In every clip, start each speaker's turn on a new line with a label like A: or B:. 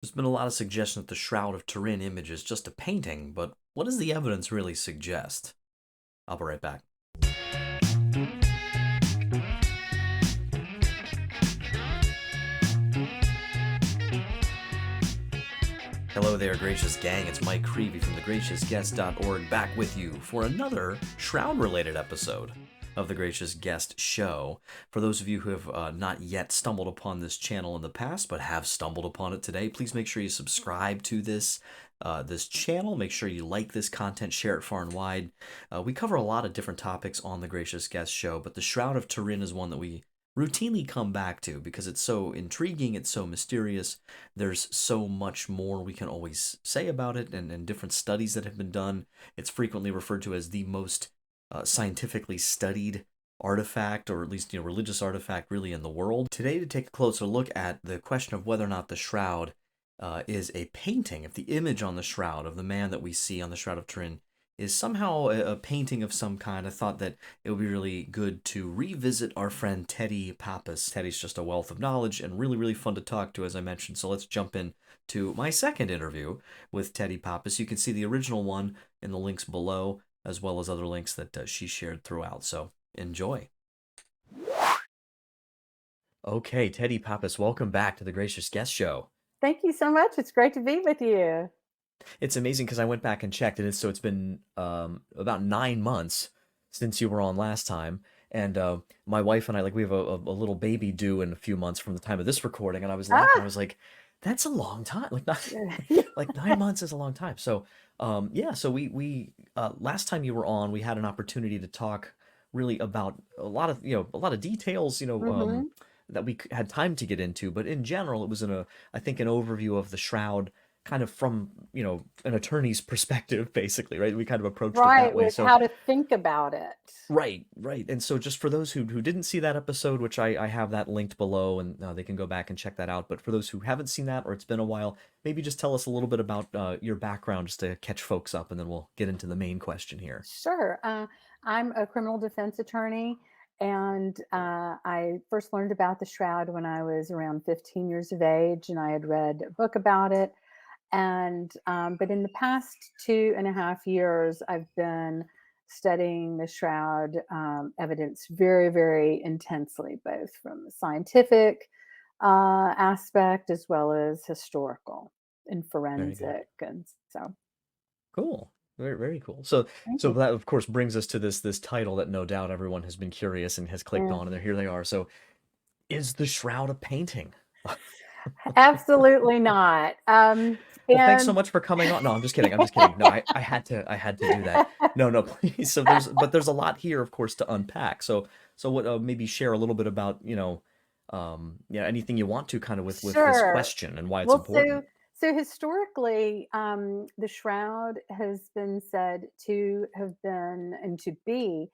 A: There's been a lot of suggestion that the Shroud of Turin image is just a painting, but what does the evidence really suggest? I'll be right back. Hello there, gracious gang. It's Mike Creevy from thegraciousguest.org back with you for another Shroud-related episode of the Gracious Guest Show. For those of you who have not yet stumbled upon this channel in the past, but have stumbled upon it today, please make sure you subscribe to this channel. Make sure you like this content, share it far and wide. We cover a lot of different topics on the Gracious Guest Show, but the Shroud of Turin is one that we routinely come back to because it's so intriguing, it's so mysterious. There's so much more we can always say about it, and different studies that have been done. It's frequently referred to as the most scientifically studied artifact, or at least religious artifact really in the world. Today, to take a closer look at the question of whether or not the shroud is a painting, if the image on the shroud of the man that we see on the Shroud of Turin is somehow a painting of some kind. I thought that it would be really good to revisit our friend Teddi Pappas. Teddy's just a wealth of knowledge and really, really fun to talk to, as I mentioned. So let's jump in to my second interview with Teddi Pappas. You can see the original one in the links below, as well as other links that she shared throughout. So enjoy. Okay, Teddi Pappas, welcome back to the Gracious Guest Show.
B: Thank you so much. It's great to be with you.
A: It's amazing because I went back and checked, and it's been about 9 months since you were on last time. And my wife and I, we have a little baby due in a few months from the time of this recording, and I was laughing. I
B: Ah,
A: was like, "That's a long time.
B: yeah.
A: Like 9 months is a long time." So yeah, so we last time you were on, we had an opportunity to talk really about a lot of details,
B: hmm
A: that we had time to get into. But in general, it was I think an overview of the shroud kind of from an attorney's perspective, basically, right? We kind of approached it that
B: Right,
A: way.
B: with
A: So
B: how to think about it.
A: right. And so just for those who didn't see that episode, which I have that linked below, and they can go back and check that out. But for those who haven't seen that, or it's been a while, maybe just tell us a little bit about your background, just to catch folks up, and then we'll get into the main question here.
B: Sure. I'm a criminal defense attorney, and I first learned about the shroud when I was around 15 years of age, and I had read a book about it. And but in the past 2.5 years, I've been studying the shroud evidence very, very intensely, both from a scientific aspect as well as historical and
A: Very good.
B: forensic. And so,
A: Cool. Very, very cool. So,
B: thank
A: so
B: you.
A: that of course brings us to this title that no doubt everyone has been curious and has clicked
B: Yeah.
A: on, and here they are. So, is the shroud a painting?
B: Absolutely not.
A: Well, thanks so
B: And
A: much for coming on. No, I'm just kidding. I'm just kidding. No, I had to do that. No, no, please. So there's a lot here, of course, to unpack. So what maybe share a little bit about, yeah, anything you want to, kind of with this
B: sure.
A: question and why it's
B: Well, so
A: important.
B: so historically, the shroud has been said to have been and to be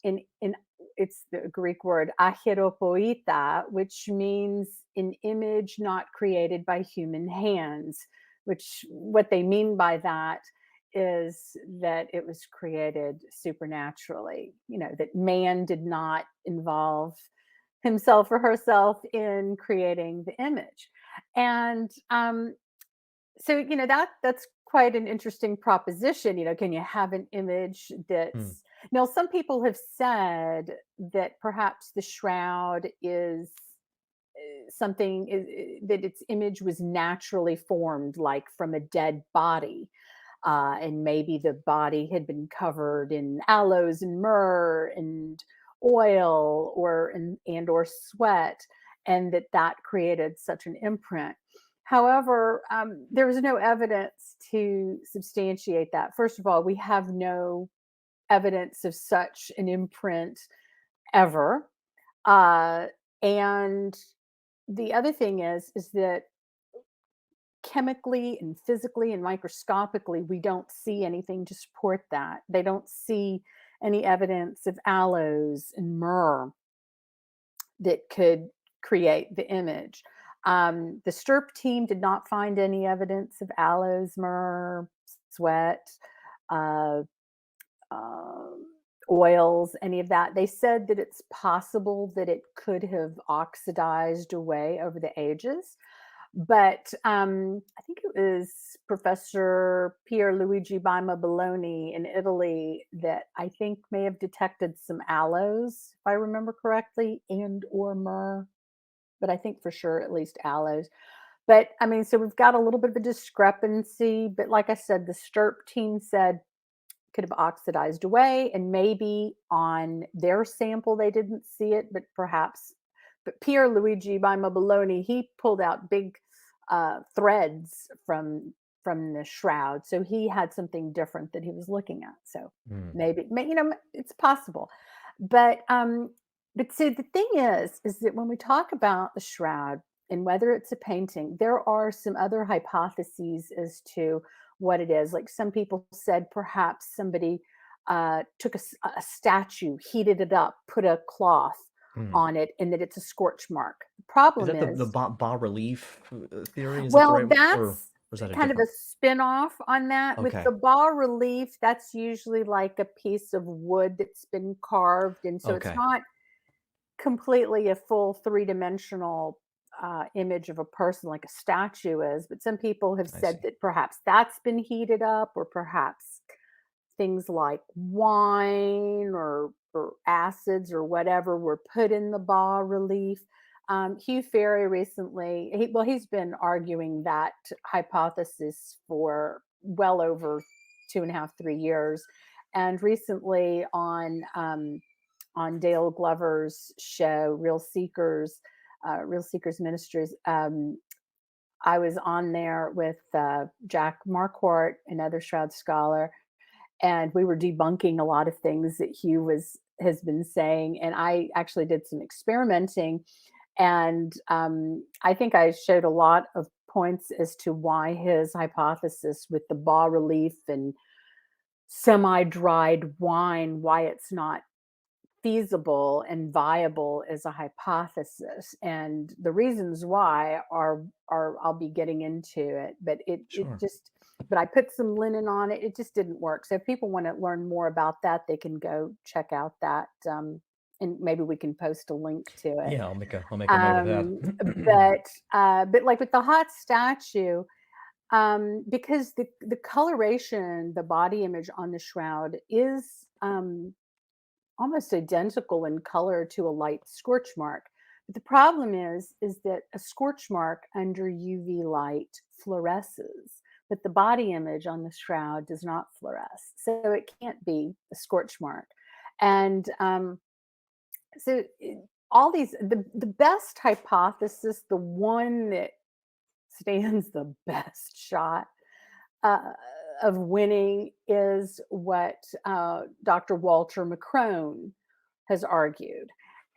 B: in it's the Greek word acheropoita, which means an image not created by human hands. Which what they mean by that is that it was created supernaturally. That man did not involve himself or herself in creating the image. And so that's quite an interesting proposition. Can you have an image
A: Hmm.
B: that's some people have said that perhaps the shroud is something that its image was naturally formed, like from a dead body, and maybe the body had been covered in aloes and myrrh and oil or sweat, and that created such an imprint. However, there was no evidence to substantiate that. First of all, we have no evidence of such an imprint ever. uh, and the other thing is that chemically and physically and microscopically, we don't see anything to support that. They don't see any evidence of aloes and myrrh that could create the image. The STIRP team did not find any evidence of aloes, myrrh, sweat, uh, um, oils, any of that. They said that it's possible that it could have oxidized away over the ages, But I think it was Professor Pierluigi Baima Bologna in Italy that I think may have detected some aloes, if I remember correctly, and or myrrh, but I think for sure at least aloes. But I mean, so we've got a little bit of a discrepancy. But like I said, the STIRP team said could have oxidized away, and maybe on their sample they didn't see it, but perhaps. But Pier Luigi by Mobiloni, he pulled out big threads from the shroud, so he had something different that he was looking at. So
A: Hmm.
B: maybe, it's possible. But see, the thing is that when we talk about the shroud and whether it's a painting, there are some other hypotheses as to what it is. Like some people said, perhaps somebody took a statue, heated it up, put a cloth
A: Hmm.
B: on it, and that it's a scorch mark. The
A: Is
B: problem
A: that the
B: is,
A: bas relief theory? Is that the
B: well,
A: right, or
B: that's
A: is that a
B: kind of a
A: different?
B: spin-off on that. With
A: Okay.
B: the bas relief, that's usually like a piece of wood that's been carved, and so it's
A: Okay.
B: not completely a full three-dimensional image of a person like a statue is. But some people have
A: I
B: said
A: see.
B: that perhaps that's been heated up, or perhaps things like wine or acids or whatever were put in the bas relief. Hugh Ferry recently, he's been arguing that hypothesis for well over 2.5, 3 years, and recently on Dale Glover's show, Real Seekers Ministries. I was on there with Jack Marquardt, another Shroud scholar, and we were debunking a lot of things that Hugh has been saying. And I actually did some experimenting, and I think I showed a lot of points as to why his hypothesis with the bas relief and semi-dried wine, why it's not feasible and viable as a hypothesis. And the reasons why are I'll be getting into it, but it
A: Sure.
B: just, but I put some linen on it. It just didn't work. So if people want to learn more about that, they can go check out that, and maybe we can post a link to it.
A: Yeah, I'll make a note of that.
B: Um, but like with the hot statue, because the coloration, the body image on the shroud is almost identical in color to a light scorch mark. But the problem is that a scorch mark under UV light fluoresces, but the body image on the shroud does not fluoresce, so it can't be a scorch mark. And so all these, the best hypothesis, the one that stands the best shot uh, of winning, is what Dr. Walter McCrone has argued,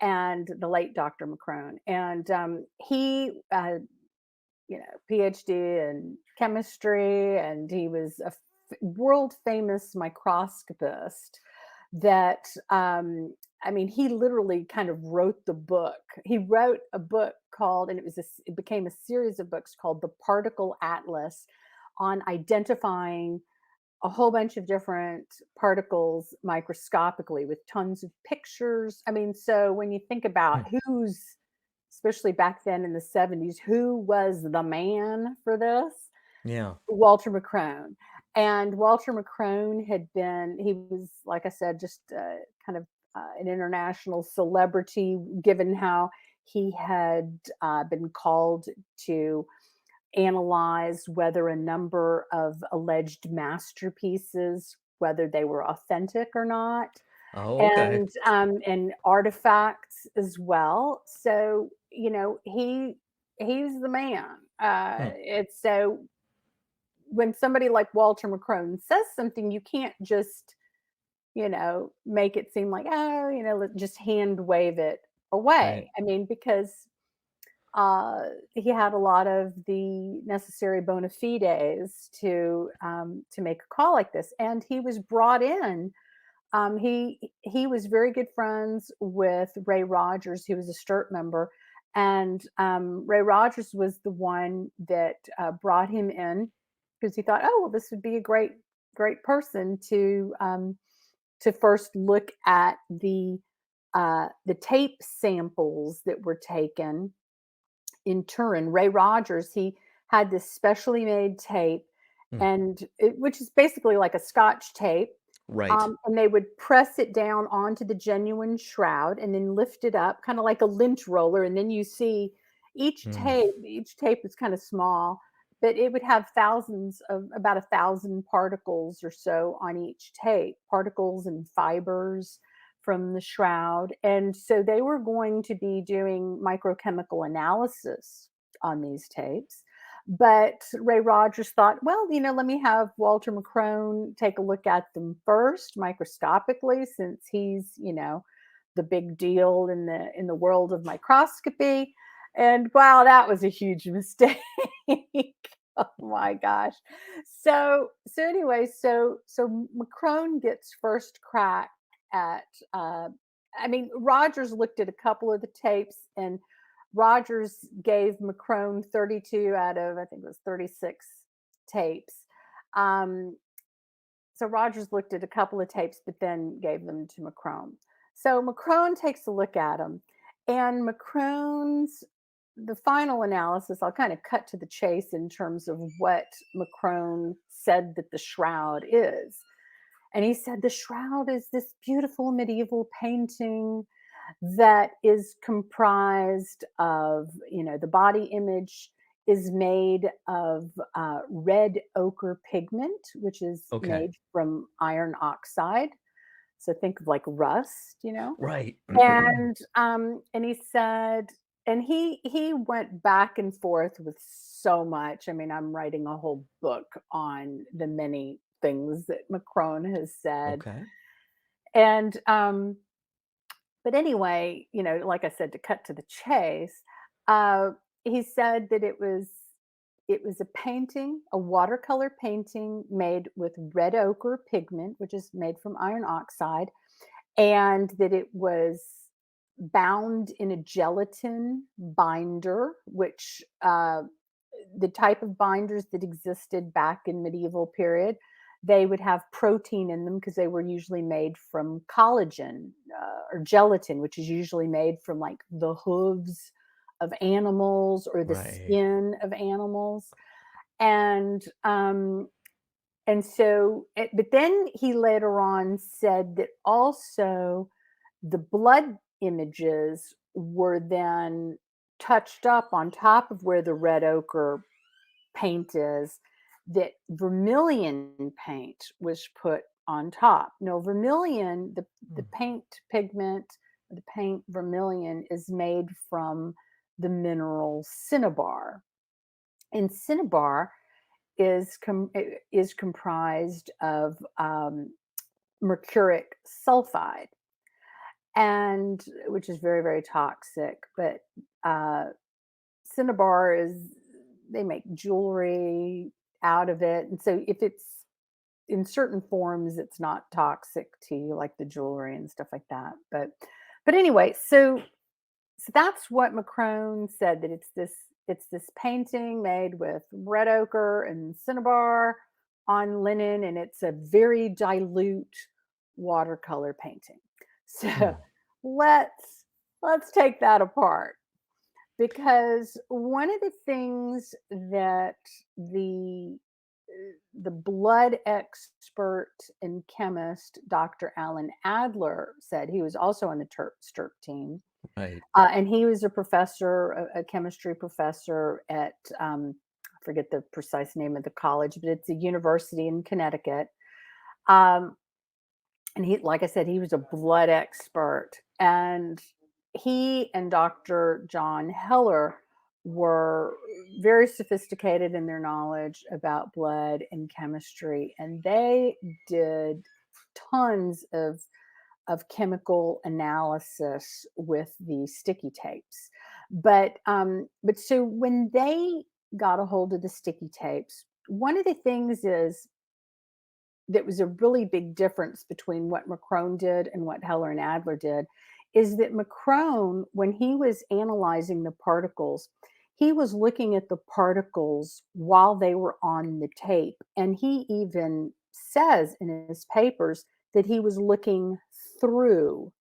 B: and the late Dr. McCrone. And he, PhD in chemistry, and he was a world famous microscopist that, I mean, he literally kind of wrote the book. He wrote a book called, and it became a series of books called The Particle Atlas, on identifying a whole bunch of different particles microscopically with tons of pictures. I mean, so when you think about especially back then in the 70s, who was the man for this?
A: Yeah.
B: Walter McCrone. And Walter McCrone he was, like I said, just kind of an international celebrity, given how he had been called to analyze whether a number of alleged masterpieces, whether they were authentic or not,
A: Oh, okay.
B: and artifacts as well. So he's the man.
A: Huh.
B: It's so when somebody like Walter McCrone says something, you can't just make it seem like, oh, just hand wave it
A: Right.
B: away. I mean, because he had a lot of the necessary bona fides to make a call like this, and he was brought in. He was very good friends with Ray Rogers, who was a STIRT member, and Ray Rogers was the one that brought him in because he thought, oh well, this would be a great person to first look at the tape samples that were taken in Turin. Ray Rogers, he had this specially made tape,
A: Hmm.
B: and which is basically like a Scotch tape.
A: Right.
B: And they would press it down onto the genuine shroud and then lift it up, kind of like a lint roller. And then you see
A: Hmm.
B: each tape is kind of small, but it would have thousands of about 1,000 particles or so on each tape, particles and fibers from the shroud. And so they were going to be doing microchemical analysis on these tapes. But Ray Rogers thought, well, let me have Walter McCrone take a look at them first microscopically, since he's, the big deal in the world of microscopy. And wow, that was a huge mistake. Oh my gosh. So anyway, so McCrone gets first crack at I mean, Rogers looked at a couple of the tapes, and Rogers gave McCrone 32 out of, I think it was 36 tapes. Um, so Rogers looked at a couple of tapes, but then gave them to McCrone. So McCrone takes a look at them, and the final analysis, I'll kind of cut to the chase in terms of what McCrone said that the shroud is. And he said the shroud is this beautiful medieval painting that is comprised of, the body image is made of red ochre pigment, which is
A: Okay.
B: made from iron oxide. So think of like rust.
A: Right.
B: And he said, and he went back and forth with so much. I mean, I'm writing a whole book on the many things that Macron has said.
A: Okay.
B: And but anyway, like I said, to cut to the chase, uh, he said that it was a painting, a watercolor painting made with red ochre pigment, which is made from iron oxide, and that it was bound in a gelatin binder, which the type of binders that existed back in medieval period, they would have protein in them because they were usually made from collagen or gelatin, which is usually made from like the hooves of animals or the
A: Right.
B: skin of animals. And um and so but then he later on said that also the blood images were then touched up on top of where the red ochre paint is, that vermilion paint was put on top. No, vermilion, the
A: Hmm.
B: paint pigment, the paint vermilion is made from the mineral cinnabar. And cinnabar is comprised of mercuric sulfide, and which is very, very toxic. But uh, cinnabar is, they make jewelry out of it, and so if it's in certain forms, it's not toxic to you, like the jewelry and stuff like that. But anyway, so that's what Macron said, that it's this painting made with red ochre and cinnabar on linen, and it's a very dilute watercolor painting. So
A: Hmm.
B: let's take that apart, because one of the things that the the blood expert and chemist Dr. Alan Adler said, he was also on the Stirp team,
A: Right.
B: and he was a professor, a chemistry professor at, I forget the precise name of the college, but it's a university in Connecticut. Um, and he, like I said, he was a blood expert, and he and Dr. John Heller were very sophisticated in their knowledge about blood and chemistry, and they did tons of chemical analysis with the sticky tapes. But so when they got a hold of the sticky tapes, one of the things is that was a really big difference between what Macron did and what Heller and Adler did, is that Macron, when he was analyzing the particles, he was looking at the particles while they were on the tape. And he even says in his papers that he was looking through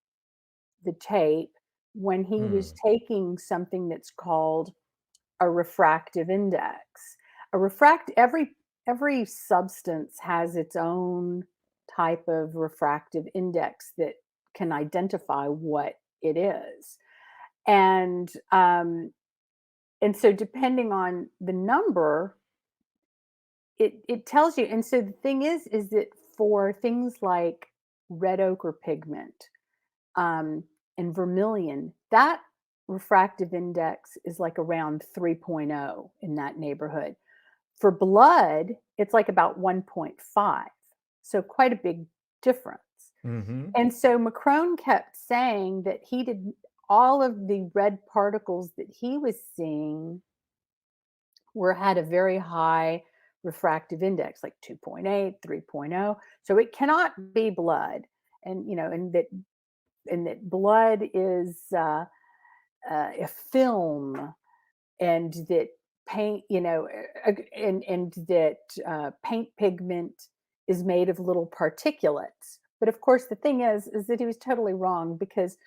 B: the tape when he was
A: Hmm.
B: taking something that's called a refractive index. Every substance has its own type of refractive index that can identify what it is. And and so depending on the number, it tells you. And so the thing is that for things like red ochre pigment, um, and vermilion, that refractive index is like around 3.0 in that neighborhood. For blood, it's like about 1.5. So quite a big difference.
A: Mm-hmm.
B: And so Macron kept saying that he did all of the red particles that he was seeing were had a very high refractive index, like 2.8, 3.0. So it cannot be blood. And and that blood is a film, and that paint, and that paint pigment is made of little particulates. But of course, the thing is that he was totally wrong, because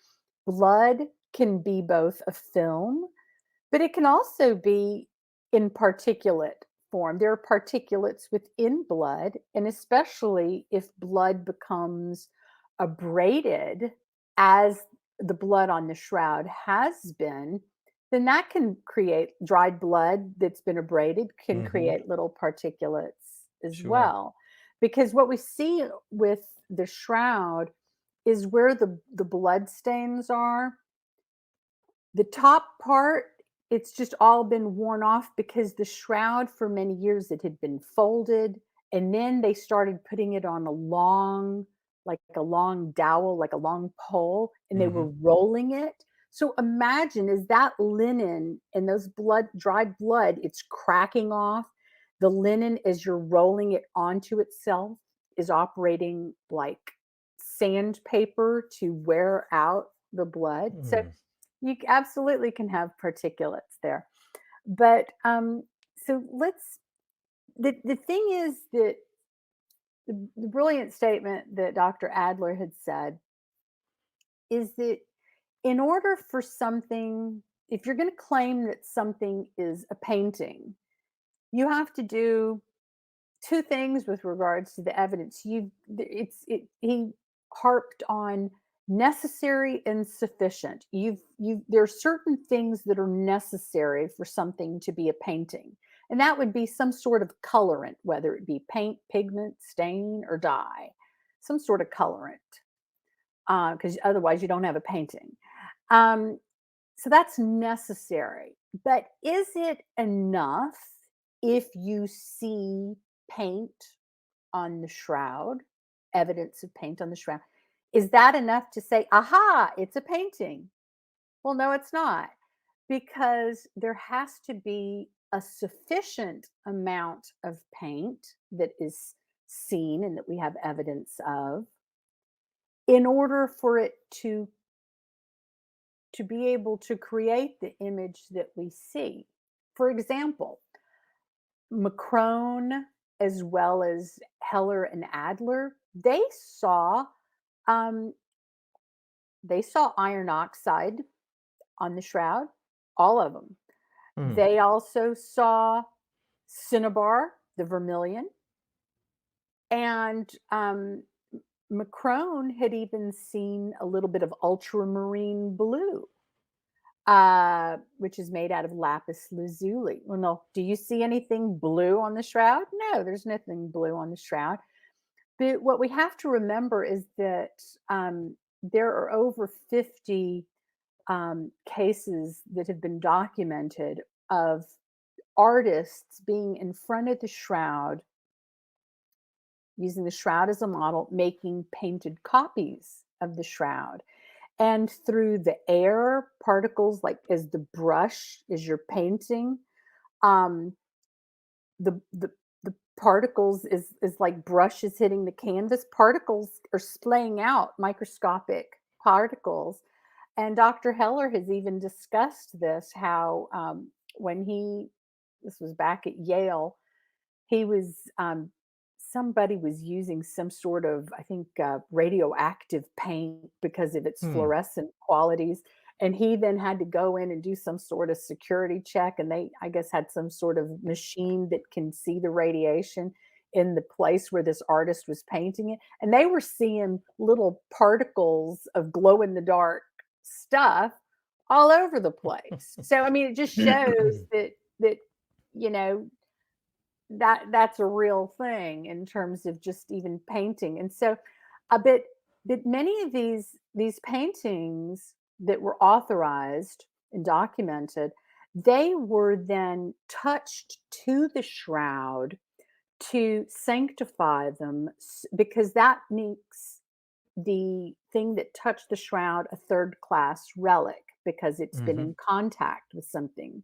B: blood can be both a film, but it can also be in particulate form. There are particulates within blood, and especially if blood becomes abraded, as the blood on the shroud has been, then that can create dried blood that's been abraded, can
A: Mm-hmm.
B: create little particulates as
A: Sure.
B: well. Because what we see with the shroud is where the blood stains are. The top part, it's just all been worn off, because the shroud for many years it had been folded, and then they started putting it on a long, like a long dowel, like a long pole, and they
A: Mm-hmm.
B: were rolling it. So imagine, is that linen and those dried blood, it's cracking off. The linen, as you're rolling it onto itself, is operating like sandpaper to wear out the blood. So
A: Mm.
B: absolutely can have particulates there. But so let's the thing is that the brilliant statement that Dr. Adler had said is that in order for something, if you're going to claim that something is a painting, you have to do two things with regards to the evidence. He harped on necessary and sufficient. There are certain things that are necessary for something to be a painting. And that would be some sort of colorant, whether it be paint, pigment, stain, or dye, some sort of colorant, because otherwise you don't have a painting. Um, so that's necessary. But is it enough if you see paint on the shroud, evidence of paint on the shroud? Is that enough to say, aha, it's a painting? Well, no, it's not, because there has to be a sufficient amount of paint that is seen and that we have evidence of, in order for it to be able to create the image that we see. For example, Macron, as well as Heller and Adler, um, they saw iron oxide on the shroud, all of them.
A: Mm.
B: They also saw cinnabar, the vermilion, and Macron had even seen a little bit of ultramarine blue, which is made out of lapis lazuli. Well, no, do you see anything blue on the shroud? No, there's nothing blue on the shroud. But what we have to remember is that there are over 50 cases that have been documented of artists being in front of the shroud, using the shroud as a model, making painted copies of the shroud. And through the air particles, like as the brush, as you're painting, um, the particles is like brushes hitting the canvas. Particles are splaying out, microscopic particles. And Dr. Heller has even discussed this, how when this was back at Yale, he was somebody was using some sort of, I think, radioactive paint because of its
A: Hmm.
B: fluorescent qualities, and he then had to go in and do some sort of security check, and they, I guess, had some sort of machine that can see the radiation in the place where this artist was painting it, and they were seeing little particles of glow in the dark stuff all over the place. So, I mean, it just shows that, you know, that's a real thing in terms of just even painting. And so, a bit that many of these paintings that were authorized and documented, they were then touched to the shroud to sanctify them, because that makes the thing that touched the shroud a third class relic, because it's been
A: Hmm.
B: in contact with something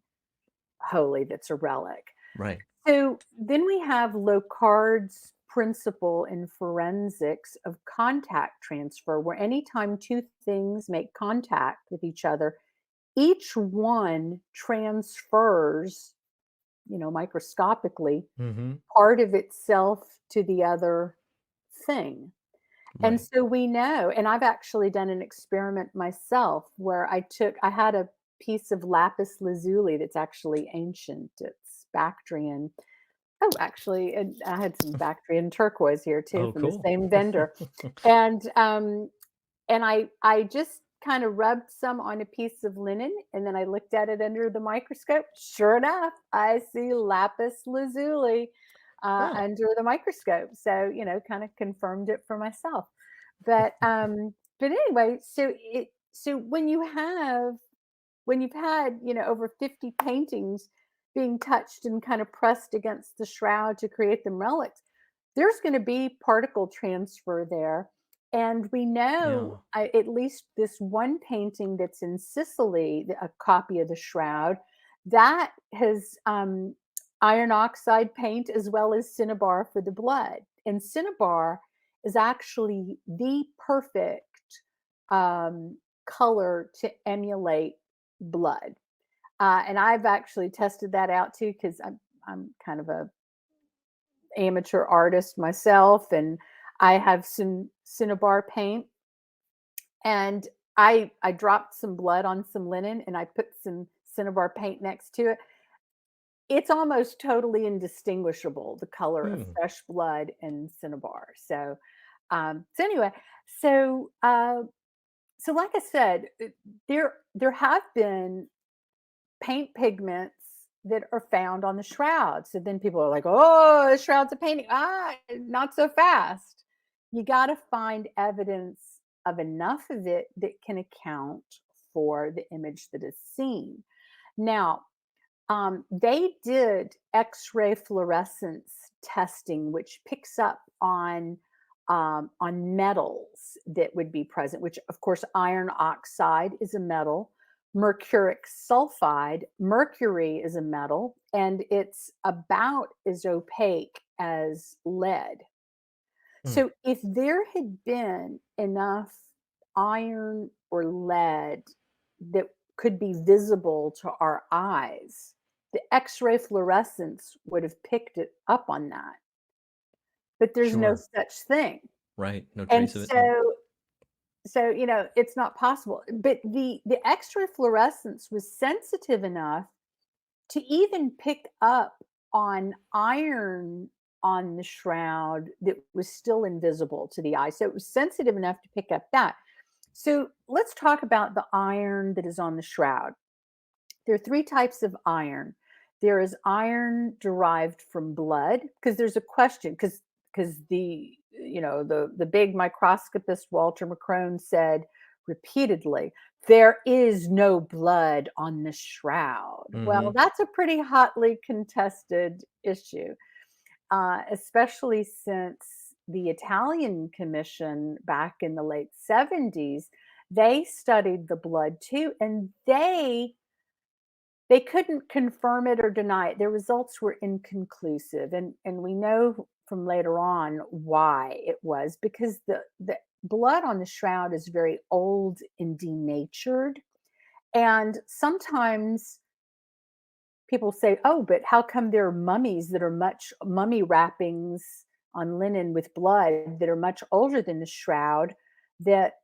B: holy that's a relic.
A: Right.
B: So then we have Locard's principle in forensics of contact transfer, where anytime two things make contact with each other, each one transfers, microscopically,
A: Hmm.
B: part of itself to the other thing. And
A: Right.
B: so we know, and I've actually done an experiment myself where I had a piece of lapis lazuli that's actually ancient. It's Bactrian. Oh, actually, and I had some Bactrian turquoise here too
A: Oh,
B: from the
A: cool.
B: same vendor. And I just kind of rubbed some on a piece of linen, and then I looked at it under the microscope. Sure enough, I see lapis lazuli
A: Oh.
B: under the microscope. So, kind of confirmed it for myself. But anyway, so when you've had, over 50 paintings being touched and kind of pressed against the shroud to create them relics, there's going to be particle transfer there. And we know,
A: Yeah.
B: at least this one painting that's in Sicily, a copy of the shroud, that has iron oxide paint as well as cinnabar for the blood. And cinnabar is actually the perfect um, color to emulate blood. And I've actually tested that out too, because I'm kind of a amateur artist myself, and I have some cinnabar paint, and I dropped some blood on some linen, and I put some cinnabar paint next to it. It's almost totally indistinguishable, the color of
A: Hmm.
B: fresh blood and cinnabar. So anyway, so so like I said, there have been paint pigments that are found on the shroud. So then people are like, "Oh, the shroud's a painting." Not so fast. You got to find evidence of enough of it that can account for the image that is seen. Now, they did X-ray fluorescence testing, which picks up on metals that would be present. Which, of course, iron oxide is a metal. Mercuric sulfide, mercury is a metal, and it's about as opaque as lead.
A: Hmm.
B: So, if there had been enough iron or lead that could be visible to our eyes, the X-ray fluorescence would have picked it up on that. But there's no
A: Sure.
B: such thing.
A: Right. No
B: And
A: trace of it. Nope.
B: so, it's not possible. But the X-ray fluorescence was sensitive enough to even pick up on iron on the shroud that was still invisible to the eye. So it was sensitive enough to pick up that. So let's talk about the iron that is on the shroud. There are three types of iron. There is iron derived from blood, because there's a question, because the big microscopist Walter Macrone said repeatedly, there is no blood on the shroud. Well,
A: Hmm.
B: that's a pretty hotly contested issue, especially since the Italian Commission back in the late 70s, they studied the blood too, and they couldn't confirm it or deny it. Their results were inconclusive, and we know from later on why it was, because the blood on the shroud is very old and denatured, and sometimes people say, "Oh, but how come there are mummies that are much mummy wrappings on linen with blood that are much older than the shroud that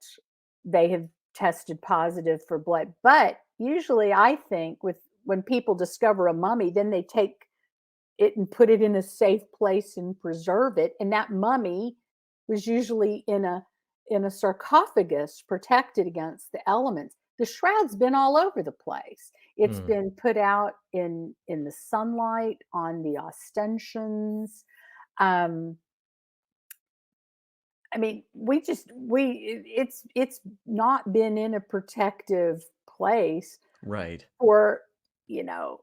B: they have tested positive for blood. But usually, I think with when people discover a mummy, then they take it and put it in a safe place and preserve it. And that mummy was usually in a sarcophagus protected against the elements. The shroud's been all over the place. It's
A: Mm.
B: been put out in the sunlight on the ostensions. Um, I mean, it's not been in a protective place
A: Right.
B: for, you know,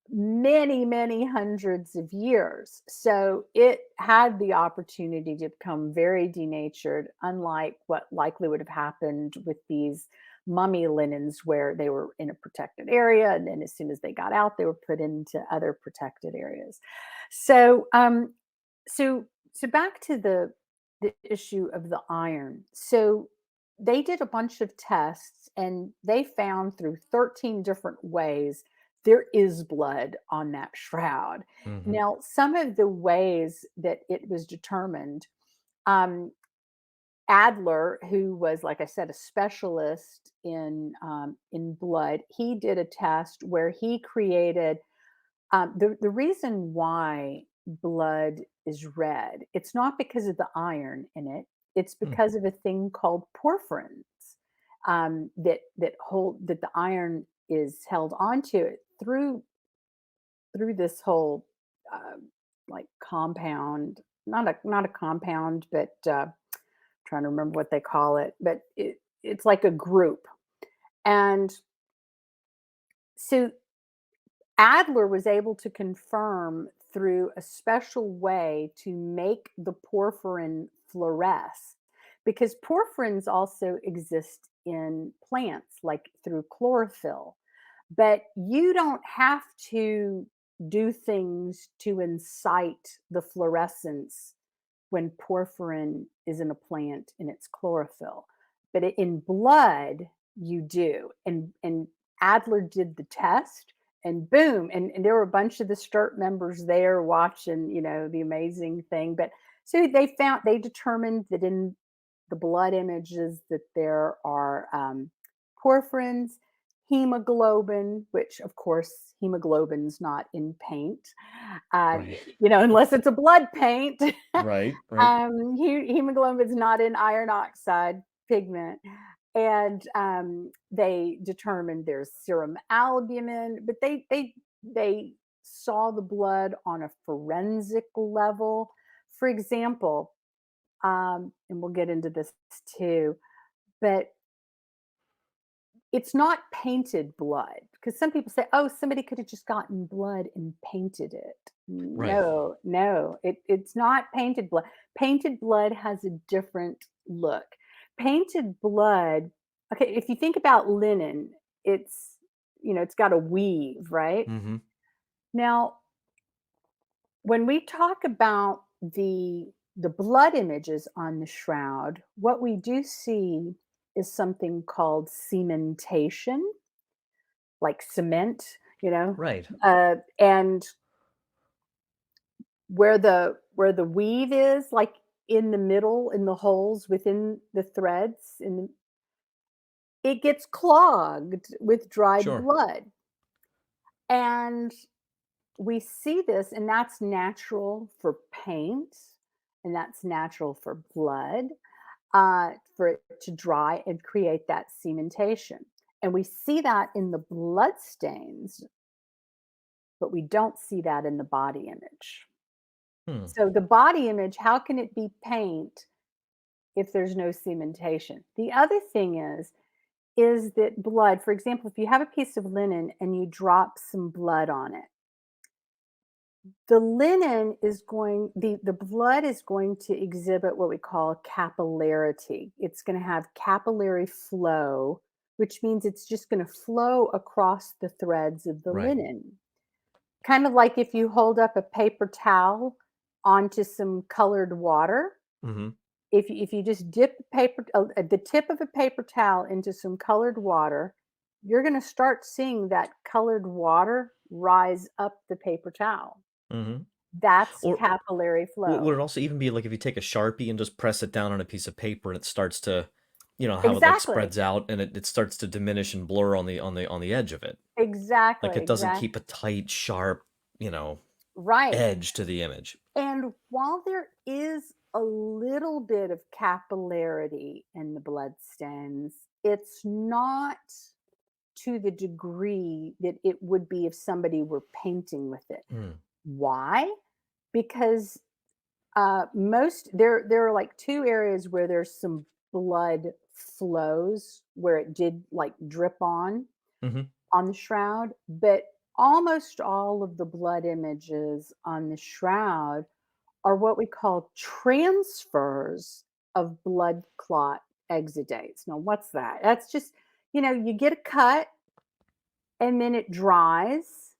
B: many, many hundreds of years. So it had the opportunity to become very denatured, unlike what likely would have happened with these mummy linens, where they were in a protected area. And then as soon as they got out, they were put into other protected areas. So, so back to the issue of the iron. So they did a bunch of tests and they found through 13 different ways there is blood on that shroud.
A: Mm-hmm.
B: Now, some of the ways that it was determined, um, Adler, who was, like I said, a specialist in blood, he did a test where he created the reason why blood is red. It's not because of the iron in it. It's
A: Mm.
B: because of a thing called porphyrins, that the iron is held onto it through this whole uh, like compound, not a compound, but trying to remember what they call it, but it's like a group. And so Adler was able to confirm through a special way to make the porphyrin fluoresce, because porphyrins also exist in plants, like through chlorophyll. But you don't have to do things to incite the fluorescence when porphyrin is in a plant in its chlorophyll. But in blood, you do. And Adler did the test, and boom, and there were a bunch of the STIRT members there watching, the amazing thing. But so they determined that in the blood images that there are porphyrins, hemoglobin, which of course hemoglobin's not in paint,
A: Right.
B: unless it's a blood paint.
A: Right. Right.
B: Hemoglobin is not in iron oxide pigment. And they determined there's serum albumin, but they saw the blood on a forensic level. For example, and we'll get into this too, but it's not painted blood, because some people say, oh, somebody could have just gotten blood and painted it.
A: Right.
B: No, no, it's not painted blood. Painted blood has a different look. Painted blood, okay, if you think about linen, it's got a weave, right?
A: Mm-hmm.
B: Now, when we talk about the blood images on the shroud, what we do see is something called cementation, like cement,
A: Right.
B: and where the weave is, like in the middle, in the holes within the threads, it gets clogged with dried
A: Sure.
B: blood. And we see this, and that's natural for paint, and that's natural for blood, for it to dry and create that cementation. And we see that in the blood stains, but we don't see that in the body image.
A: Hmm.
B: So the body image, how can it be paint if there's no cementation? The other thing is that blood, for example, if you have a piece of linen and you drop some blood on it, the linen is going the blood is going to exhibit what we call capillarity. It's going to have capillary flow, which means it's just going to flow across the threads of the
A: Right.
B: linen. Kind of like if you hold up a paper towel onto some colored water.
A: Mm-hmm.
B: If you just dip the tip of a paper towel into some colored water, you're going to start seeing that colored water rise up the paper towel.
A: Mm-hmm.
B: That's
A: Or
B: capillary
A: would
B: flow.
A: it also even be like if you take a Sharpie and just press it down on a piece of paper and it starts to You know how it like
B: Exactly.
A: spreads out and it starts to diminish and blur on the edge of it. Like
B: Exactly,
A: it doesn't
B: exact
A: keep a tight, sharp,
B: right.
A: edge to the image.
B: And while there is a little bit of capillarity in the bloodstains, it's not to the degree that it would be if somebody were painting with it.
A: Mm.
B: Why? Because most there are like two areas where there's some blood flows where it did like drip
A: Hmm.
B: on the shroud, but almost all of the blood images on the shroud are what we call transfers of blood clot exudates. Now, what's that? That's just, you get a cut and then it dries.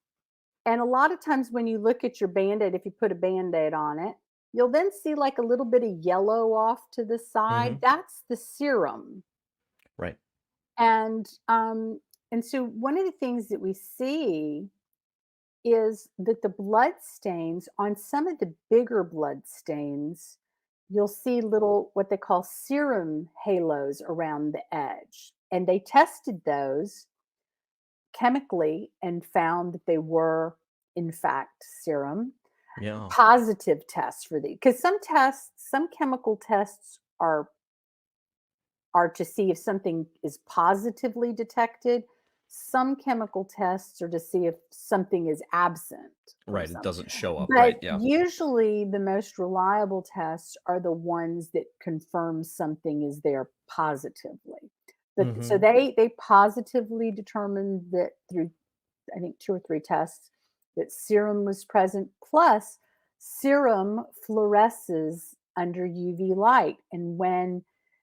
B: And a lot of times when you look at your band aid, if you put a band aid on it, you'll then see like a little bit of yellow off to the
A: Hmm.
B: side. That's the serum.
A: Right.
B: And so one of the things that we see is that the blood stains on some of the bigger blood stains, you'll see little what they call serum halos around the edge. And they tested those chemically and found that they were, in fact, serum.
A: Yeah.
B: Positive tests for the because some chemical tests are to see if something is positively detected. Some chemical tests are to see if something is absent from
A: Right. It
B: some.
A: doesn't show up.
B: But
A: Right. Yeah.
B: usually the most reliable tests are the ones that confirm something is there positively. So
A: Hmm.
B: they positively determined that through I think 2 or 3 tests that serum was present. Plus, serum fluoresces under UV light.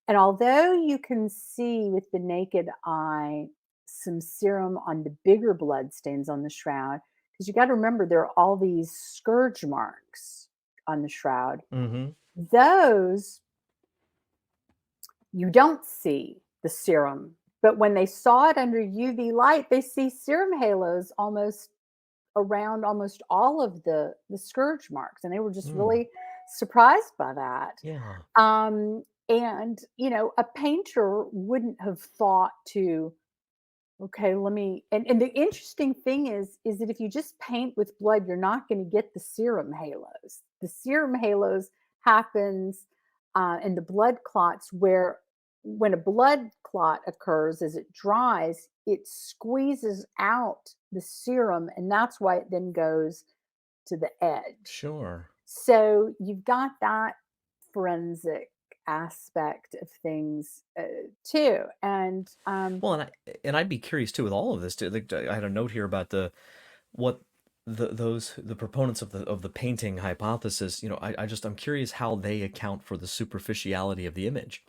B: And although you can see with the naked eye some serum on the bigger blood stains on the shroud, because you got to remember there are all these scourge marks on the shroud.
A: Hmm.
B: Those you don't see the serum. But when they saw it under UV light, they see serum halos almost around almost all of the scourge marks, and they were just
A: Mm.
B: really surprised by that.
A: Yeah.
B: And a painter wouldn't have thought to, okay, let me. And the interesting thing is that if you just paint with blood, you're not going to get the serum halos. The serum halos happens in the blood clots where when a blood clot occurs as it dries, it squeezes out the serum, and that's why it then goes to the edge.
A: Sure.
B: So you've got that forensic aspect of things too. And
A: Well, and I'd be curious too with all of this too. Like, I had a note here about what the proponents of the painting hypothesis. I'm curious how they account for the superficiality of the image.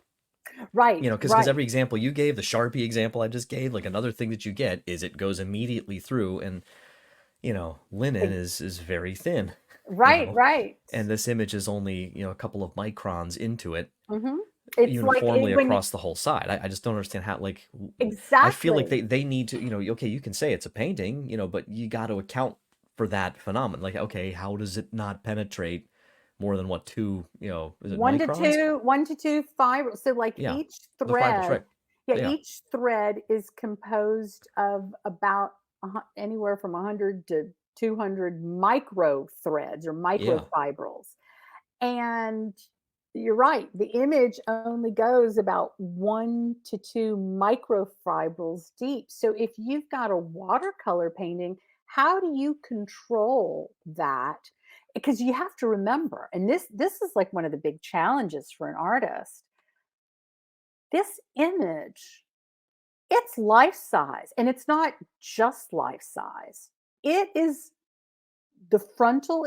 B: right,
A: Because
B: right,
A: every example you gave, the Sharpie example I just gave, like another thing that you get is it goes immediately through, and linen
B: ex-
A: is very thin, you
B: right,
A: know,
B: right.
A: and this image is only a couple of microns into it
B: Hmm. It's like
A: uniformly
B: when you
A: across the whole side. I just don't understand how, like, I feel like
B: exactly.
A: they need to, okay, you can say it's a painting, but you got to account for that phenomenon. Like, okay, how does it not penetrate more than what, two, is it
B: One to
A: microns?
B: two, 1 to 2 fibers. So like
A: Yeah,
B: each
A: the fibers,
B: thread,
A: right?
B: yeah,
A: Yeah.
B: each thread is composed of about anywhere from 100 to 200 micro threads or
A: Yeah.
B: microfibrils. And you're right, the image only goes about 1 to 2 microfibrils deep. So if you've got a watercolor painting, how do you control that? Because you have to remember, and this is like one of the big challenges for an artist. This image, it's life size, and it's not just life size. It is the frontal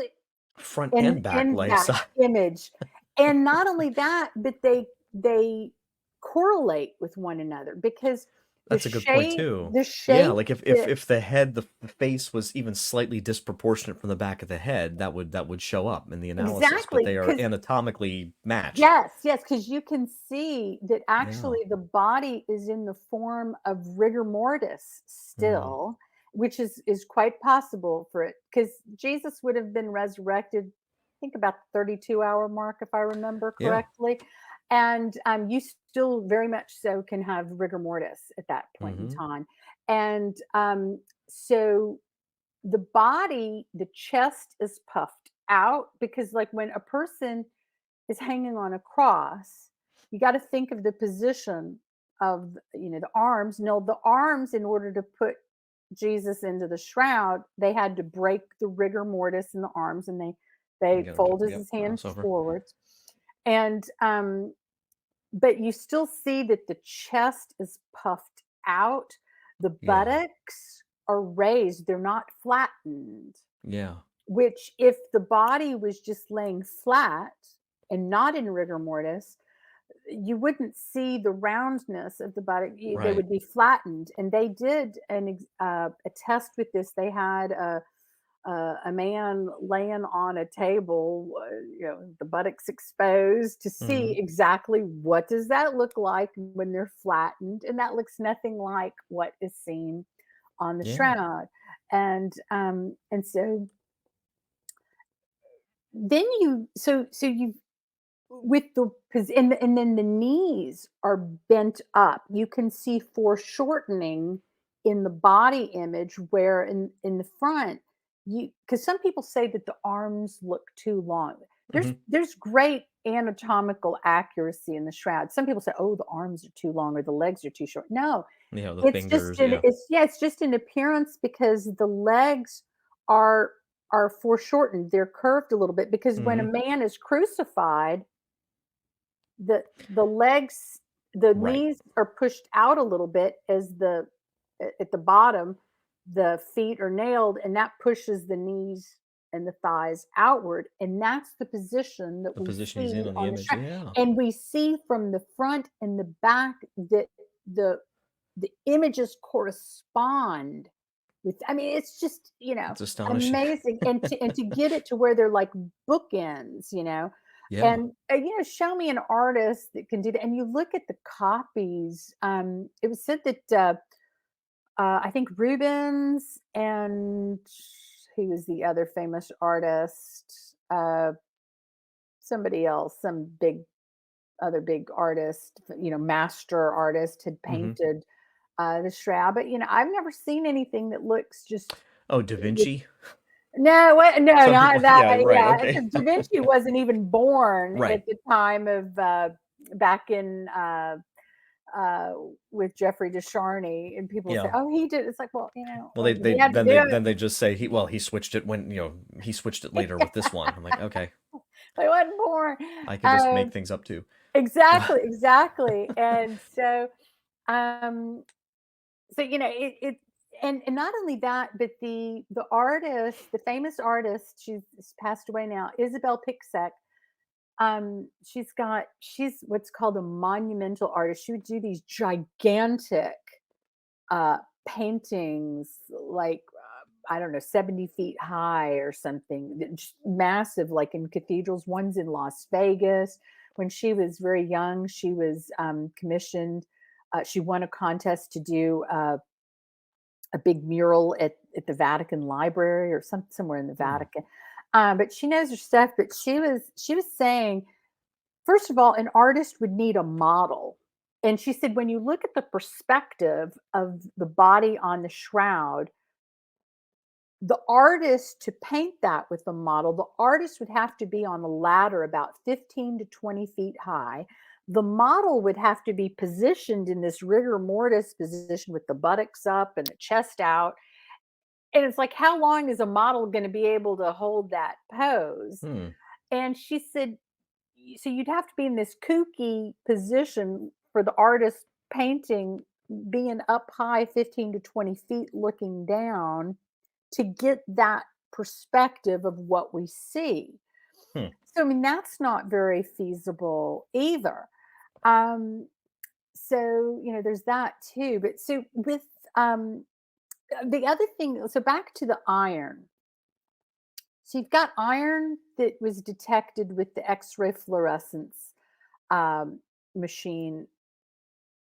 A: Front
B: and
A: and back
B: and
A: life
B: that
A: size.
B: image. And not only that, but they correlate with one another because the
A: That's a good point
B: shape
A: too.
B: the
A: Yeah,
B: shape
A: like
B: that
A: if the head, the face was even slightly disproportionate from the back of the head, that would show up in the analysis, but
B: exactly,
A: they are
B: because
A: anatomically matched.
B: yes, yes, because you can see that
A: Yeah.
B: actually the body is in the form of rigor mortis
A: Mm.
B: still, which is quite possible for it because Jesus would have been resurrected, I think about the 32-hour mark, if I remember
A: Yeah.
B: correctly. And you still very much so can have rigor mortis at that point in
A: Hmm.
B: time. And so the body, the chest is puffed out because, like, when a person is hanging on a cross, you got to think of the position of, the arms. No, the arms, in order to put Jesus into the shroud, they had to break the rigor mortis in the arms, and
A: You
B: they
A: got him to,
B: folded
A: yep,
B: his hands
A: crossover.
B: forwards. And but you still see that the chest is puffed out. The
A: Yeah.
B: buttocks are raised, they're not flattened,
A: Yeah.
B: which, if the body was just laying flat and not in rigor mortis, you wouldn't see the roundness of the body. They
A: Right.
B: would be flattened. And they did a test with this. They had a man laying on a table, the buttocks exposed, to
A: Hmm.
B: see exactly what does that look like when they're flattened, and that looks nothing like what is seen on the
A: Yeah.
B: shroud. And so then you with and then the knees are bent up. You can see foreshortening in the body image, where in the front, you because some people say that the arms look too long.
A: Hmm.
B: There's great anatomical accuracy in the shroud. Some people say, oh, the arms are too long or the legs are too short. No,
A: Yeah, the
B: it's just
A: fingers.
B: an
A: Yeah.
B: it's yeah, it's just an appearance, because the legs are are foreshortened. They're curved a little bit, because when a
A: Hmm.
B: man is crucified, the legs, the
A: Right.
B: knees are pushed out a little bit, as at the bottom, the feet are nailed, and that pushes the knees and the thighs outward, and that's the position that
A: The
B: we
A: position he's in
B: see
A: on the
B: on the
A: image.
B: strap.
A: Yeah.
B: And we see from the front and the back that the the images correspond with, I mean, it's just,
A: It's astonishing.
B: amazing. And to get it to where they're like bookends,
A: Yeah.
B: and show me an artist that can do that. And you look at the copies. It was said that I think Rubens, and who was the other famous artist? Somebody else, some big artist, master artist, had
A: Hmm.
B: painted the shroud. But I've never seen anything that looks just
A: Oh, Da
B: with
A: Vinci.
B: no, no,
A: Some
B: not
A: people.
B: that.
A: Yeah. Right.
B: Yeah,
A: Okay.
B: because Da Vinci wasn't even born
A: Right.
B: at the time of back in uh, with Jeffrey Desharney, and people say,
A: Yeah.
B: "Oh, he did." It's like, well,
A: Well,
B: well, he had to do it.
A: then they just say he switched it when he switched it later with this one. I'm like, okay,
B: He wasn't born.
A: I could just make
B: Um,
A: things up too.
B: exactly, exactly. And um, it and not only that, but the artist, the famous artist, she's passed away now, Isabel Pixek. She's what's called a monumental artist. She would do these gigantic uh paintings, like I don't know, 70 feet high or something, just massive, like in cathedrals. One's in Las Vegas. When she was very young, she was commissioned. She won a contest to do a big mural at the Vatican Library, or somewhere in the
A: Hmm.
B: Vatican. But she knows her stuff. But she was saying, first of all, an artist would need a model. And she said, when you look at the perspective of the body on the shroud, the artist, to paint that with the model, the artist would have to be on a ladder about 15 to 20 feet high. The model would have to be positioned in this rigor mortis position with the buttocks up and the chest out. And it's like, how long is a model going to be able to hold that pose?
A: Hmm.
B: And she said, so you'd have to be in this kooky position for the artist painting, being up high 15 to 20 feet looking down, to get that perspective of what we see.
A: Hmm.
B: So, I mean, that's not very feasible either. Um, so, there's that too. But so with the other thing, so back to the iron. So you've got iron that was detected with the X-ray fluorescence um, machine.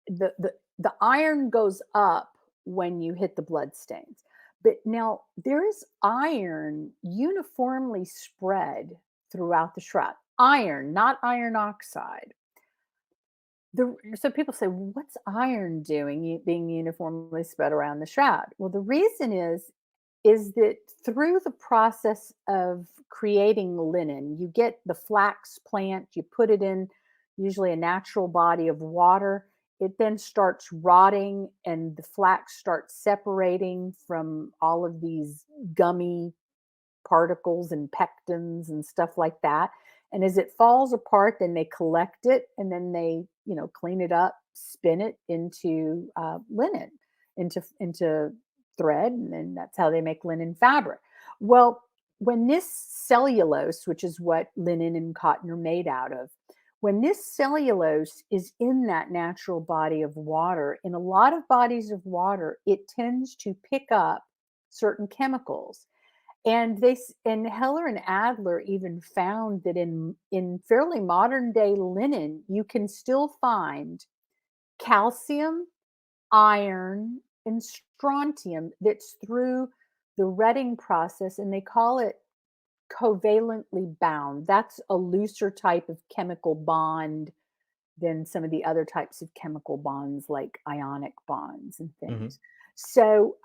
B: The iron goes up when you hit the blood stains. But now there is iron uniformly spread throughout the shroud. Iron, not iron oxide. So people say, "Well, what's iron doing being uniformly spread around the shroud?" Well, the reason is that through the process of creating linen, you get the flax plant, you put it in usually a natural body of water. It then starts rotting, and the flax starts separating from all of these gummy particles and pectins and stuff like that. And as it falls apart, then they collect it and then they, clean it up, spin it into linen, into thread, and then that's how they make linen fabric. Well, when this cellulose, which is what linen and cotton are made out of, when this cellulose is in that natural body of water, in a lot of bodies of water, it tends to pick up certain chemicals, and and Heller and Adler even found that in fairly modern day linen, you can still find calcium, iron, and strontium that's through the retting process, and they call it covalently bound. That's a looser type of chemical bond than some of the other types of chemical bonds like ionic bonds and
A: Hmm.
B: things. So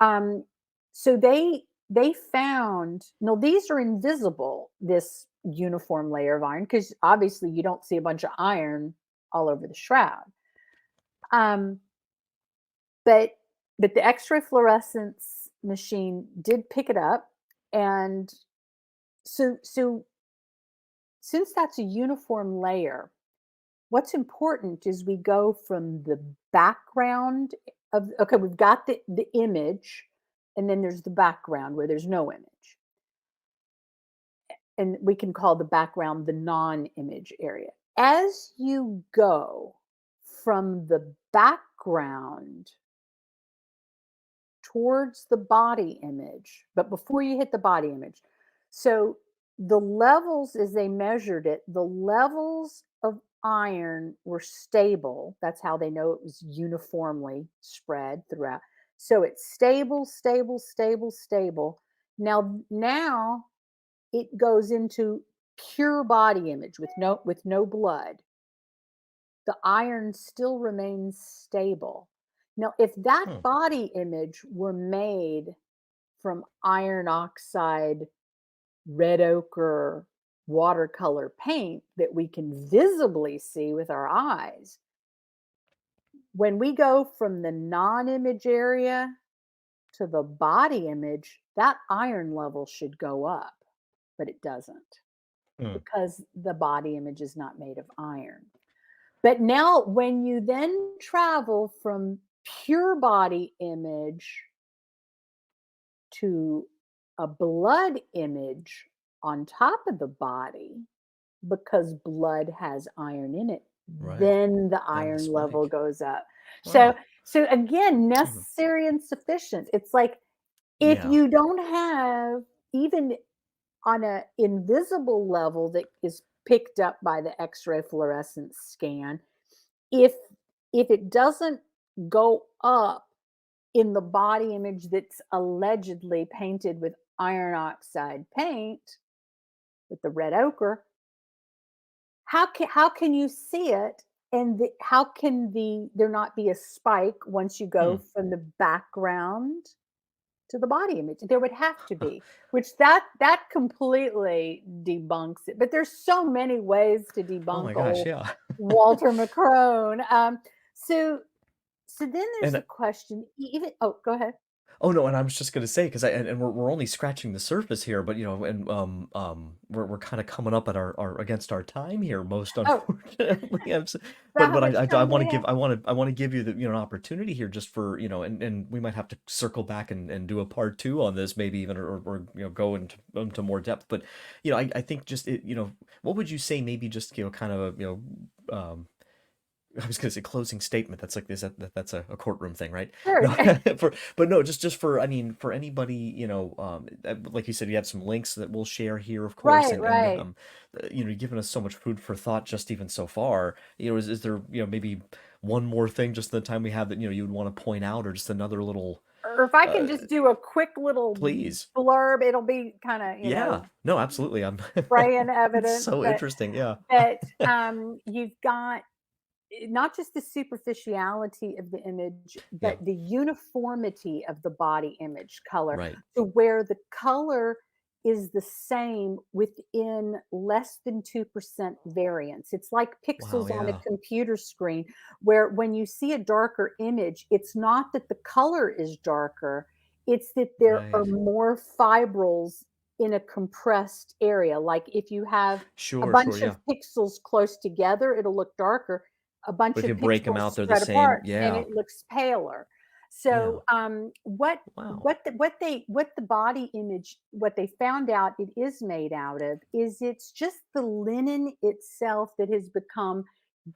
B: so they found, no, these are invisible, this uniform layer of iron, because obviously you don't see a bunch of iron all over the shroud. Um, but the X-ray fluorescence machine did pick it up, and so since that's a uniform layer, what's important is we go from the background of, okay, we've got the image, and then there's the background where there's no image. And we can call the background the non-image area. As you go from the background towards the body image, but before you hit the body image. So the levels, as they measured it, the levels of iron were stable. That's how they know it was uniformly spread throughout. So it's stable, stable, stable, stable. Now it goes into pure body image with no blood. The iron still remains stable. Now, if that
A: Hmm.
B: body image were made from iron oxide, red ochre, watercolor paint that we can visibly see with our eyes, when we go from the non image area to the body image, that iron level should go up, but it doesn't,
A: Hmm.
B: because the body image is not made of iron. But now, when you then travel from pure body image to a blood image on top of the body, because blood has iron in it,
A: Right.
B: then the
A: Then the
B: iron level
A: spike.
B: goes up. So,
A: Wow.
B: so again,
A: Mhm.
B: necessary and sufficient. It's like, if
A: Yeah.
B: you don't have, even on a invisible level that is picked up by the X-ray fluorescence scan, if it doesn't go up in the body image that's allegedly painted with iron oxide paint, with the red ochre, how can you see it, and how can there not be a spike once you
A: Hmm.
B: go from the background to the body image? There would have to be, which that completely debunks it. But there's so many ways to
A: Oh
B: debunk
A: my gosh,
B: old
A: yeah.
B: Walter McCrone. So then there's
A: And
B: the question. Even, oh, go ahead.
A: oh no, and I was just gonna say, because and we're only scratching the surface here, but and we're kind of coming up at our against our time here, most
B: Oh,
A: unfortunately.
B: about how
A: But
B: much
A: I
B: time do
A: want to
B: we
A: give
B: have?
A: I want to give you the an opportunity here, just for and we might have to circle back and do a part two on this, maybe even, or go into more depth. But I think just what would you say, maybe just kind of I was gonna say closing statement. That's like this. That's a courtroom thing, right?
B: Sure.
A: No, but no, just for, I mean, for anybody, like you said, you have some links that we'll share here, of course,
B: Right,
A: and
B: right.
A: you've given us so much food for thought just even so far. Is there maybe one more thing just the time we have that you would want to point out, or just another little,
B: Or if I
A: uh,
B: can just do a quick little
A: please?
B: blurb, it'll be kind of,
A: Yeah, no, absolutely. I'm.
B: spraying
A: It's
B: evidence,
A: so
B: but
A: interesting. Yeah.
B: but you've got not just the superficiality of the image,
A: Yeah.
B: but the uniformity of the body image color,
A: Right.
B: to where the color is the same within less than 2% variance. It's like
A: Wow.
B: pixels on a
A: Yeah.
B: computer screen, where when you see a darker image, it's not that the color is darker, it's that there are
A: Right.
B: more fibrils in a compressed area. Like if you have a
A: Sure. Sure.
B: bunch of
A: Yeah.
B: pixels close together, it'll look darker. A bunch
A: But if
B: of
A: you break them
B: pixels
A: out, they're the
B: spread
A: same.
B: apart and
A: Yeah.
B: it looks paler.
A: Yeah.
B: So, what
A: Wow.
B: what the what the body image, what they found out it is made out of is it's just the linen itself that has become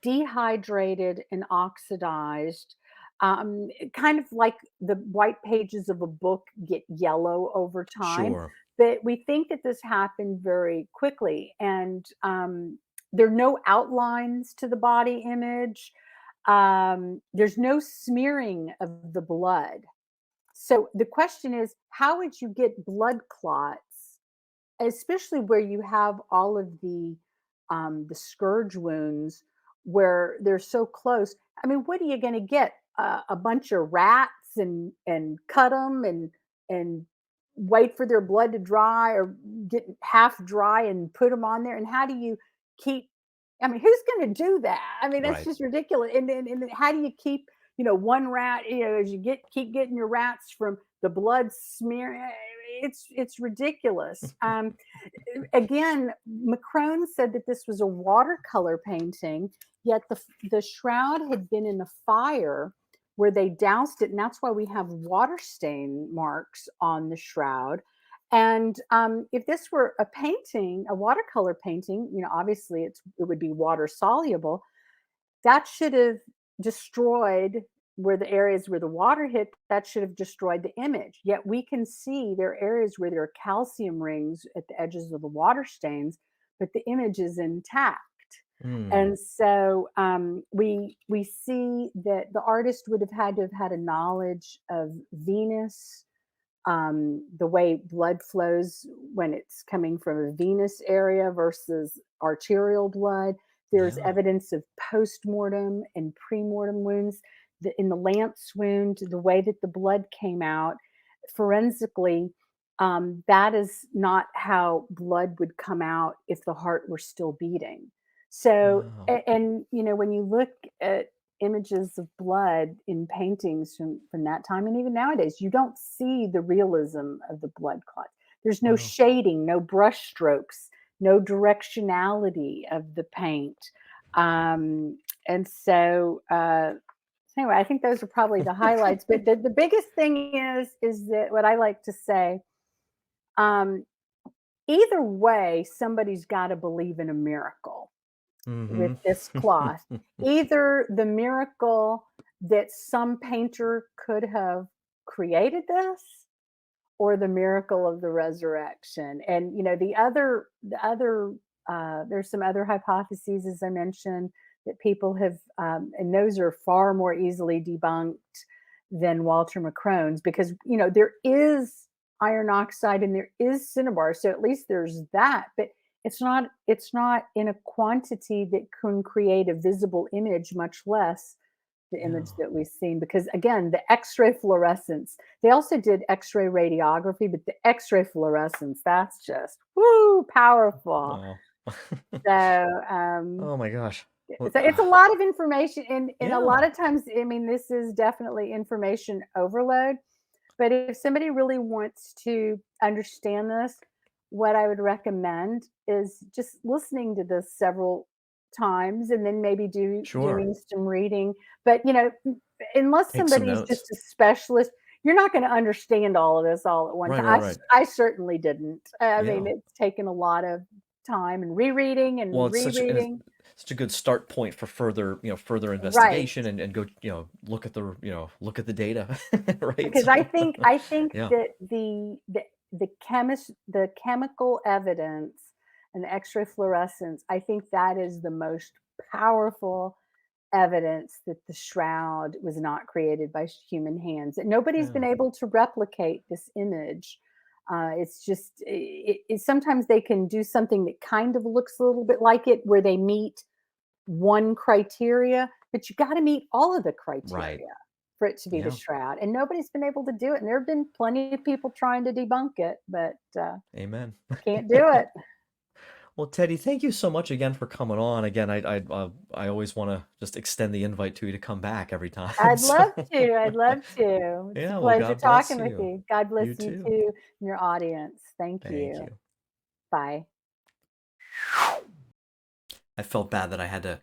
B: dehydrated and oxidized, kind of like the white pages of a book get yellow over time.
A: Sure.
B: But we think that this happened very quickly, and there are no outlines to the body image. There's no smearing of the blood. So the question is, how would you get blood clots, especially where you have all of the scourge wounds where they're so close? I mean, what are you going to get? A bunch of rats and cut them and wait for their blood to dry or get half dry and put them on there? And how do you keep? I mean, who's going to do that? I mean, that's
A: Right.
B: just ridiculous. And how do you keep, one rat, as you keep getting your rats from the blood smear? It's ridiculous. Again, Macron said that this was a watercolor painting, yet the shroud had been in a fire where they doused it, and that's why we have water stain marks on the shroud. And if this were a painting, a watercolor painting, obviously it would be water soluble. That should have destroyed where the areas where the water hit, that should have destroyed the image. Yet we can see there are areas where there are calcium rings at the edges of the water stains, but the image is intact.
A: Hmm.
B: And so we see that the artist would have had to have had a knowledge of Venus, the way blood flows when it's coming from a venous area versus arterial blood. There's
A: Yeah.
B: evidence of post-mortem and pre-mortem wounds. In the Lance wound, the way that the blood came out forensically, that is not how blood would come out if the heart were still beating. So,
A: Wow.
B: and when you look at images of blood in paintings from that time and even nowadays, you don't see the realism of the blood clot. There's no
A: Wow.
B: shading, no brush strokes, no directionality of the paint. And so anyway, I think those are probably the highlights. But the biggest thing is that what I like to say, um, either way, somebody's got to believe in a miracle with
A: Mm-hmm.
B: this cloth. Either the miracle that some painter could have created this, or the miracle of the resurrection. And there's some other hypotheses, as I mentioned, that people have, and those are far more easily debunked than Walter Macron's, because there is iron oxide and there is cinnabar, so at least there's that. But it's not in a quantity that can create a visible image, much less the image
A: Yeah.
B: that we've seen. Because again, the X-ray fluorescence, they also did X-ray radiography, but the X-ray fluorescence, that's just woo powerful.
A: Wow.
B: So
A: Oh my gosh. Well,
B: so it's a lot of information, and a lot
A: yeah.
B: of times, I mean, this is definitely information overload. But if somebody really wants to understand this, what I would recommend is just listening to this several times and then maybe
A: Sure.
B: doing some reading. But unless
A: Take some
B: somebody's just
A: notes.
B: a specialist, you're not going to understand all of this all at one
A: Right.
B: time.
A: Right. Right.
B: I certainly didn't. I mean,
A: Yeah.
B: it's taken a lot of time and rereading
A: Well,
B: and
A: it's
B: rereading.
A: such a good start point for further
B: Right.
A: investigation and go, look at the data, right?
B: Because
A: So,
B: I think
A: yeah.
B: that the chemical evidence and the X-ray fluorescence, I think that is the most powerful evidence that the shroud was not created by human hands. That nobody's been
A: Yeah.
B: able to replicate this image. It's just sometimes they can do something that kind of looks a little bit like it, where they meet one criteria, but you got to meet all of the
A: Right.
B: criteria for it to be the
A: Yeah.
B: shroud. And nobody's been able to do it. And there have been plenty of people trying to debunk it, but
A: Amen.
B: can't do it.
A: Well, Teddy, thank you so much again for coming on. Again, I always want to just extend the invite to you to come back every time.
B: I'd love
A: So,
B: to. I'd love to. It's a
A: yeah, well,
B: pleasure
A: God bless
B: talking with
A: you.
B: you. God bless
A: You
B: you
A: too.
B: too and your audience. Thank
A: Thank
B: you.
A: you.
B: Bye.
A: I felt bad that I had to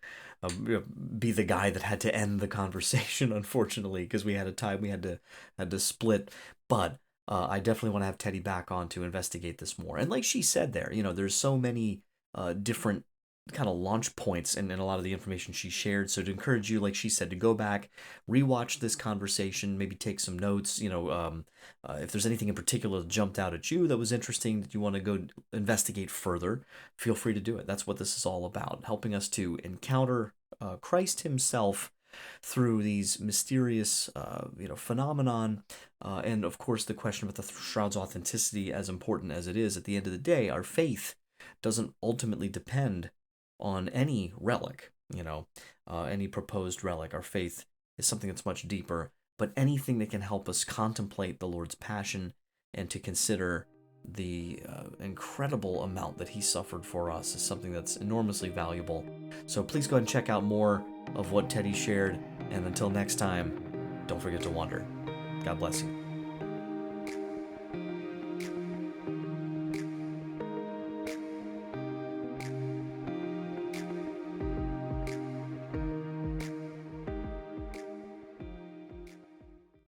A: be the guy that had to end the conversation, unfortunately, because we had a time we had to split. But I definitely want to have Teddy back on to investigate this more. And like she said there, there's so many different kind of launch points in a lot of the information she shared. So to encourage you, like she said, to go back, rewatch this conversation, maybe take some notes. If there's anything in particular that jumped out at you that was interesting that you want to go investigate further, feel free to do it. That's what this is all about, helping us to encounter Christ Himself through these mysterious, phenomenon, and of course the question about the shroud's authenticity, as important as it is. At the end of the day, our faith doesn't ultimately depend on any relic, any proposed relic. Our faith is something that's much deeper. But anything that can help us contemplate the Lord's passion and to consider the incredible amount that He suffered for us is something that's enormously valuable. So please go ahead and check out more of what Teddy shared. And until next time, don't forget to wonder. God bless you.